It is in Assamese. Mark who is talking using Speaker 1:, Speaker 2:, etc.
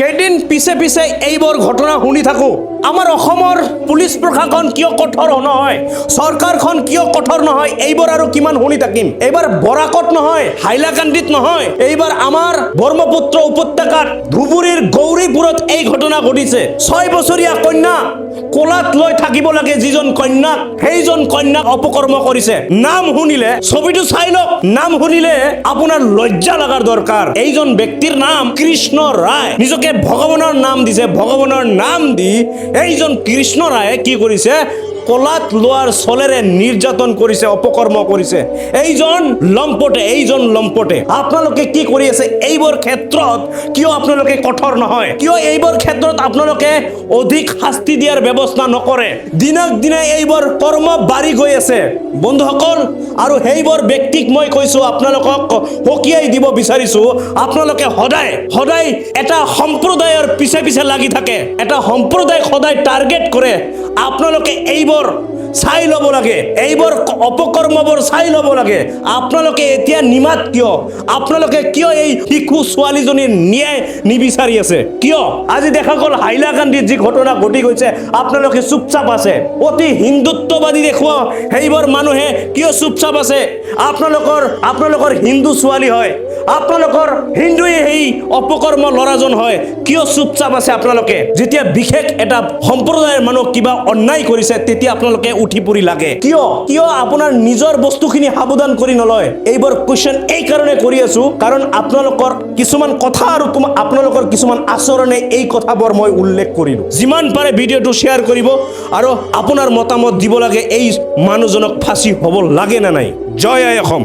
Speaker 1: কেইদিন পিছে পিছে এইবোৰ ঘটনা শুনি থাকো। আমাৰ অসমৰ পুলিচ প্ৰশাসন কিয় কঠোৰ নহয়, চৰকাৰখন কিয় কঠোৰ নহয়, এইবোৰ আৰু কিমান শুনি থাকিম। এইবাৰ বৰাকত নহয়, হাইলাকান্দিত নহয়, এইবাৰ আমাৰ ব্ৰহ্মপুত্ৰ উপত্যকাত ধুবুৰীৰ গৌৰীপুৰত এই ঘটনা ঘটিছে। 6 বছৰীয়া কন্যা কোলাত লৈ থাকিব লাগে যিজন কন্যাক, সেইজন কন্যাক অপকৰ্ম কৰিছে। নাম শুনিলে, ছবিটো চাই লওক, নাম শুনিলে আপোনাৰ লজ্জা লাগাৰ দৰকাৰ। এইজন ব্যক্তিৰ নাম কৃষ্ণ ৰায়, নিজকে ভগৱানৰ নাম দিছে। ভগৱানৰ নাম দি এইজন কৃষ্ণ ৰায়ে কি কৰিছে, কোলাত লোৱাৰ চলেৰে নিৰ্যাতন কৰিছে, অপকৰ্ম কৰিছে। এইজন লম্পটে আপোনালোকে কি কৰি আছে? এইবোৰ ক্ষেত্ৰত কিয় আপোনালোকে কঠোৰ নহয়? কিয় এইবোৰ ক্ষেত্ৰত আপোনালোকে অধিক শাস্তি দিয়াৰ ব্যৱস্থা নকৰে? দিনক দিনে এইবোৰ কৰ্ম বাঢ়ি গৈ আছে বন্ধুসকল। আৰু সেইবোৰ ব্যক্তিক মই কৈছো, আপোনালোকক সকীয়াই দিব বিচাৰিছো, আপোনালোকে সদায় এটা সম্প্ৰদায়ৰ পিছে লাগি থাকে, এটা সম্প্ৰদায়ক সদায় টাৰ্গেট কৰে। আপোনালোকে এইবোৰ চাই ল'ব লাগে, এইবোৰ অপকৰ্মবোৰ চাই ল'ব লাগে। আপোনালোকে এতিয়া নিমাত কিয়? আপোনালোকে কিয় এই শিশু ছোৱালীজনীৰ ন্যায় নিবিচাৰি আছে? কিয় আজি দেখা গ'ল হাইলাকান্দিত যি ঘটনা ঘটি গৈছে, আপোনালোকে চুপচাপ আছে? অতি হিন্দুত্ববাদী দেখুৱা সেইবোৰ মানুহে কিয় চুপচাপ আছে? আপোনালোকৰ হিন্দু ছোৱালী হয়, আপোনালোকৰ হিন্দুৱে সেই অপকৰ্ম ল'ৰাজন হয়, কিয় চুপচাপ আছে আপোনালোকে? যেতিয়া বিশেষ এটা সম্প্ৰদায়ৰ মানুহ কিবা অন্যায় কৰিছে, তেতিয়া আপোনালোকে উঠি পৰি লাগে। কিয় আপোনাৰ নিজৰ বস্তুখিনি সাৱধান কৰি নলয়? এইবোৰ কুৱেশ্যন এই কাৰণে কৰি আছো, কাৰণ আপোনালোকৰ কিছুমান কথা আৰু আপোনালোকৰ কিছুমান আচৰণে এই কথাবোৰ মই উল্লেখ কৰিলো। যিমান পাৰে ভিডিঅ'টো শ্বেয়াৰ কৰিব আৰু আপোনাৰ মতামত দিব লাগে, এই মানুহজনক ফাঁচি হ'ব লাগে নে নাই। জয় আই অসম।